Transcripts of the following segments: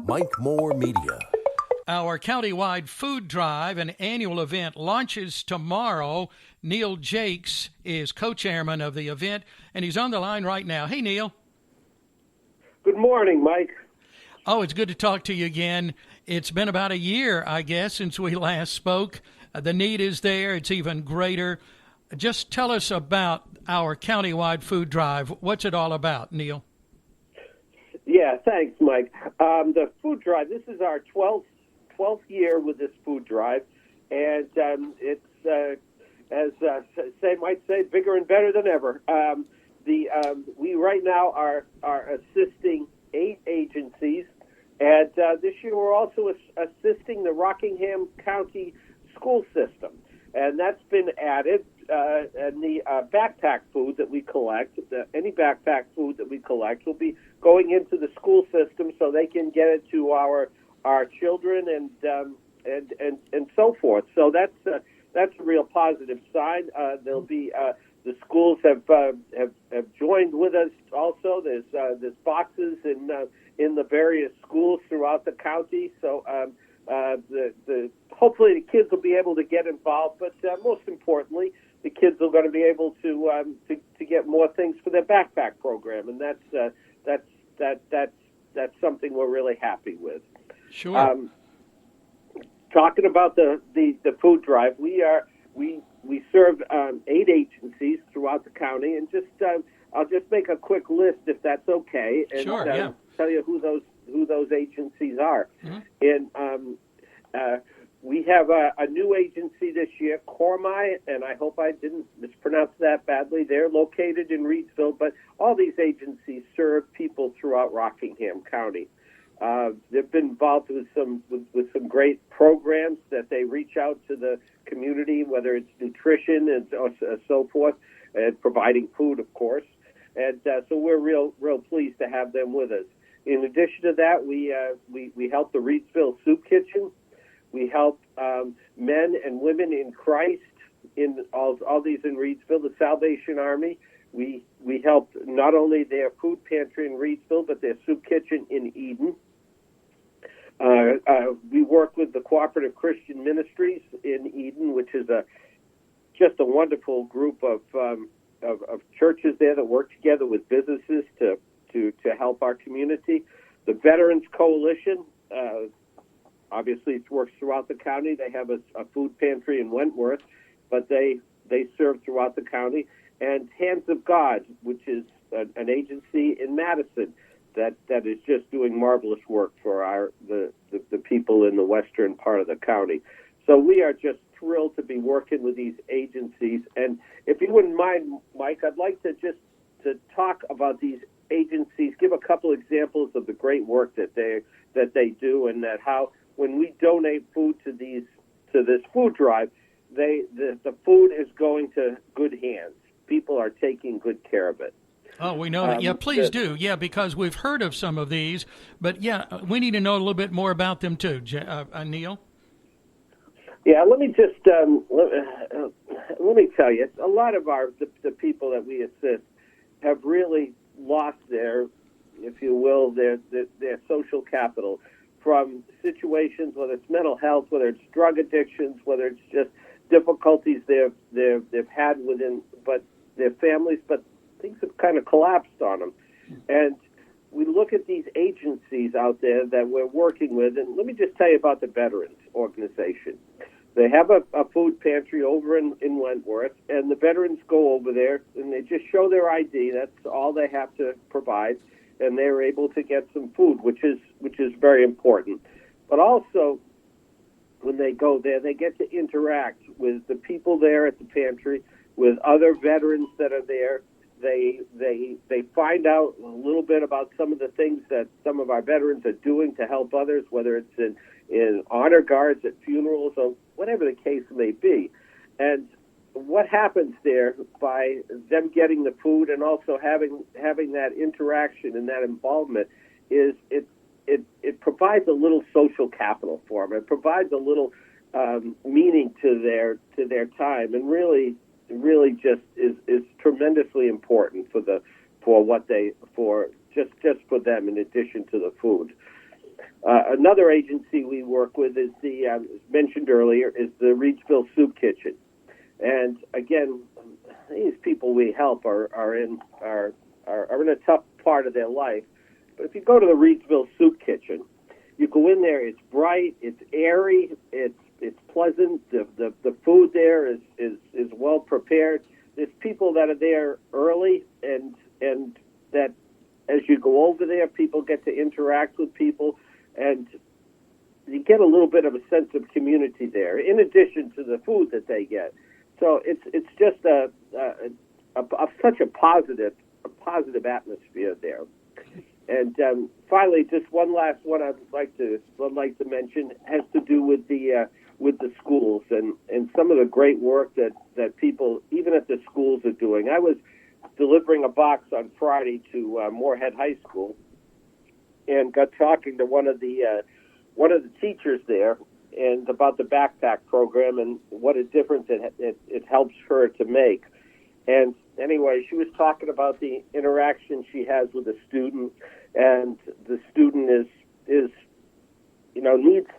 Mike Moore Media. Our Countywide food drive, an annual event, launches tomorrow. Neil Jacques is co-chairman of the event, and he's on the line right now. Hey, Neil. Good morning, Mike. Oh, it's good to talk to you again. It's been about a year, I guess, since we last spoke. The need is there. It's even greater. Just tell us about our Countywide food drive. What's it all about, Neil? Yeah, thanks, Mike. The food drive, this is our 12th year with this food drive, and it's, as might say, bigger and better than ever. We right now are assisting 8 agencies, and this year we're also assisting the Rockingham County school system, and that's been added. And the backpack food that we collect, any backpack food that we collect, will be going into the school system so they can get it to our children and so forth. So that's a real positive sign. There'll be the schools have joined with us also. There's boxes in the various schools throughout the county. So hopefully the kids will be able to get involved, but most importantly, the kids are going to be able to get more things for their backpack program, and that's something we're really happy with. Sure. Talking about the food drive, we serve 8 agencies throughout the county, and I'll just make a quick list if that's okay, and sure, yeah. Tell you who those agencies are. Mm-hmm. And we have a new agency this year, Cormai, and I hope I didn't mispronounce that badly. They're located in Reedsville, but all these agencies serve people throughout Rockingham County. They've been involved with some great programs that they reach out to the community, whether it's nutrition and so forth, and providing food, of course. And so we're real pleased to have them with us. In addition to that, we help the Reedsville Soup Kitchen. We help men and women in Christ in all these in Reedsville, the Salvation Army. We help not only their food pantry in Reedsville, but their soup kitchen in Eden. We work with the Cooperative Christian Ministries in Eden, which is just a wonderful group of churches there that work together with businesses to help our community. The Veterans Coalition, obviously it works throughout the county. They have a food pantry in Wentworth, but they serve throughout the county. And Hands of God, which is an agency in Madison that is just doing marvelous work for the people in the western part of the county. So we are just thrilled to be working with these agencies. And if you wouldn't mind, Mike, I'd like to talk about these agencies, give a couple examples of the great work that they do, and that how when we donate food to this food drive, the food is going to good hands. People are taking good care of it. Oh, we know that. Yeah, please do. Yeah, because we've heard of some of these, but yeah, we need to know a little bit more about them too, Neil. Yeah, let me just let me tell you, a lot of the people that we assist have really lost their, if you will, their social capital from situations, whether it's mental health, whether it's drug addictions, whether it's just difficulties they've had within their families, but things have kind of collapsed on them. And we look at these agencies out there that we're working with, and let me just tell you about the Veterans Organization. They have a food pantry over in Wentworth, and the veterans go over there, and they just show their ID. That's all they have to provide, and they're able to get some food, which is very important. But also, when they go there, they get to interact with the people there at the pantry, with other veterans that are there. They find out a little bit about some of the things that some of our veterans are doing to help others, whether it's in honor guards at funerals or whatever the case may be. And what happens there by them getting the food and also having that interaction and that involvement is it provides a little social capital for them. It provides a little meaning to their time, and really just is tremendously important for just for them in addition to the food. Another agency we work with is as mentioned earlier, is the Reidsville Soup Kitchen. And again, these people we help are in a tough part of their life. But if you go to the Reidsville Soup Kitchen, you go in there. It's bright, it's airy, it's pleasant. The food there is well prepared. There's people that are there early, and that as you go over there, people get to interact with people, and you get a little bit of a sense of community there, in addition to the food that they get. So it's just such a positive atmosphere there. And finally, just one last one I'd like to mention has to do with the schools and some of the great work that people, even at the schools, are doing. I was delivering a box on Friday to Moorhead High School, and got talking to one of the teachers there, and about the backpack program and what a difference it helps her to make. And anyway, she was talking about the interaction she has with a student, and the student is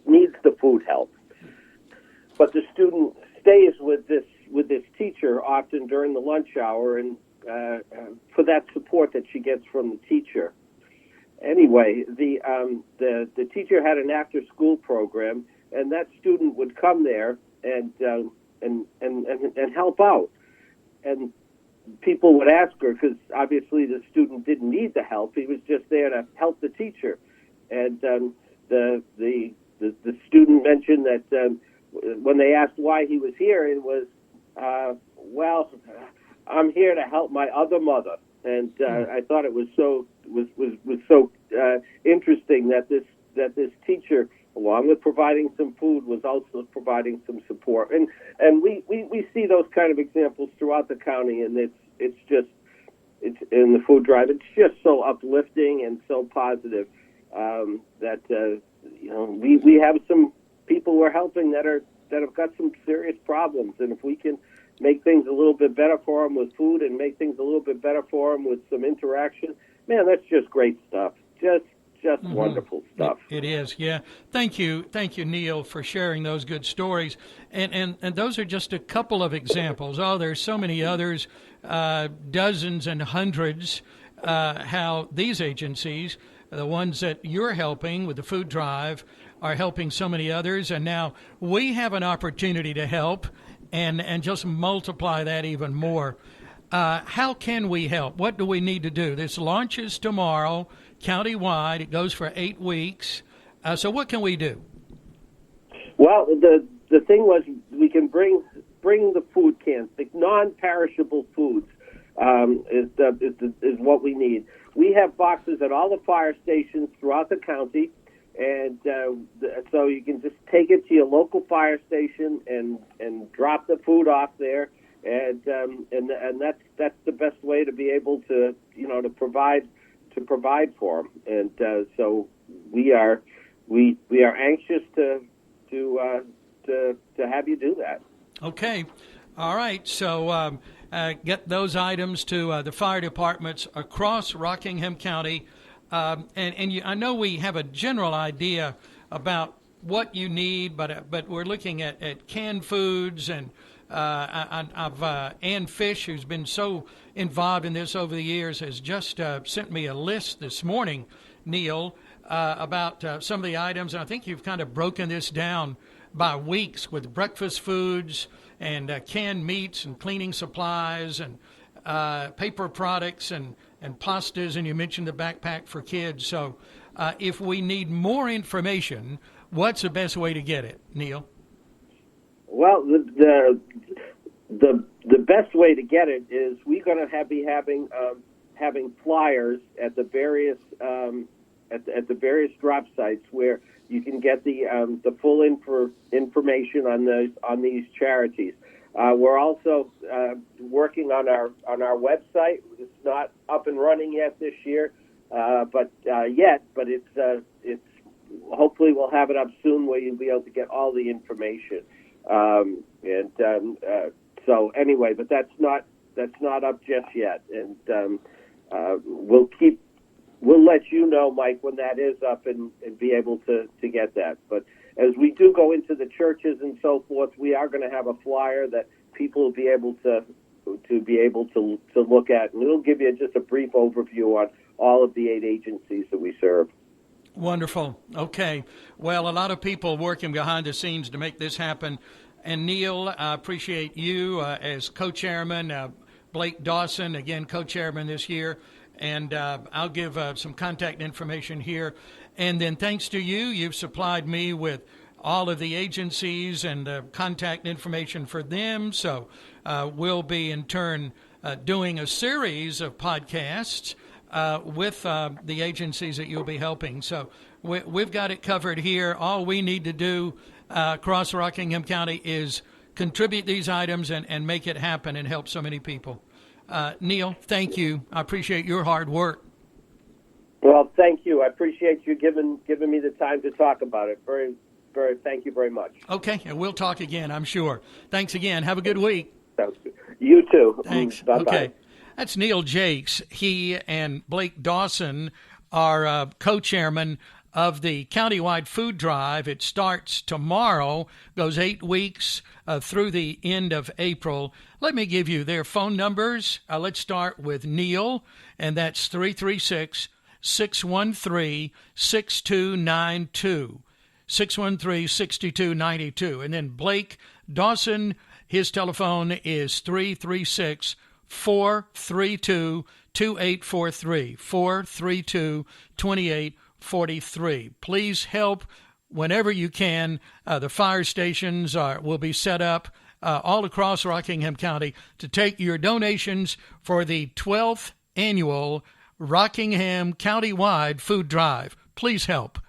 needs the food help, but the student stays with this teacher often during the lunch hour, and for that support that she gets from the teacher. Anyway, the teacher had an after school program, and that student would come there and help out. And people would ask her, because obviously the student didn't need the help; he was just there to help the teacher. And the student mentioned that when they asked why he was here, it was, well, I'm here to help my other mother. And I thought it was so interesting that this teacher, along with providing some food, was also providing some support. And we see those kind of examples throughout the county, and it's in the food drive. It's just so uplifting and so positive that we have some people we're helping that have got some serious problems, and if we can make things a little bit better for them with food and make things a little bit better for them with some interaction, man, that's just great stuff. Just wonderful stuff. It is, yeah. Thank you, Neil, for sharing those good stories. And those are just a couple of examples. Oh, there's so many others, dozens and hundreds, how these agencies, the ones that you're helping with the food drive, are helping so many others. And now we have an opportunity to help and just multiply that even more. How can we help? What do we need to do? This launches tomorrow, countywide. It goes for 8 weeks. So what can we do? Well, the thing was, we can bring the food cans. The non-perishable foods is what we need. We have boxes at all the fire stations throughout the county, and so you can just take it to your local fire station and drop the food off there, and that's the best way to be able to provide for them. And so we are anxious to have you do that. Okay, all right. So get those items to the fire departments across Rockingham County. I know we have a general idea about what you need, but we're looking at canned foods, and Ann Fish, who's been so involved in this over the years, has just sent me a list this morning, Neil, about some of the items. And I think you've kind of broken this down by weeks with breakfast foods and canned meats and cleaning supplies and paper products and pastas, and you mentioned the backpack for kids. So if we need more information, what's the best way to get it, Neil? Well, the best way to get it is we're going to be having flyers at the various at the various drop sites where you can get the full information on these charities. We're also working on our website. It's not up and running yet this year, but it's hopefully we'll have it up soon where you'll be able to get all the information. So anyway, but that's not up just yet, and we'll keep we'll let you know, Mike, when that is up and be able to get that. But as we do go into the churches and so forth, we are going to have a flyer that people will be able to look at, and it'll give you just a brief overview on all of the 8 agencies that we serve. Wonderful. Okay. Well, a lot of people working behind the scenes to make this happen. And Neil, I appreciate you as co-chairman. Blake Dawson, again, co-chairman this year. And I'll give some contact information here. And then thanks to you, you've supplied me with all of the agencies and the contact information for them. So we'll be, in turn, doing a series of podcasts with the agencies that you'll be helping. So we've got it covered here. All we need to do across Rockingham County is contribute these items and make it happen and help so many people. Neil, thank you. I appreciate your hard work. Well, thank you. I appreciate you giving me the time to talk about it. Very, very. Thank you very much. Okay, and we'll talk again, I'm sure. Thanks again. Have a good week. Sounds good. You too. Thanks. Bye-bye. Okay. That's Neil Jacques. He and Blake Dawson are co-chairman of the Countywide Food Drive. It starts tomorrow, goes 8 weeks through the end of April. Let me give you their phone numbers. Let's start with Neil, and that's 336-613-6292. 613-6292. And then Blake Dawson, his telephone is 336-432-2843. 432-2843. Please help whenever you can. The fire stations will be set up all across Rockingham County to take your donations for the 12th annual Rockingham Countywide Food Drive. Please help.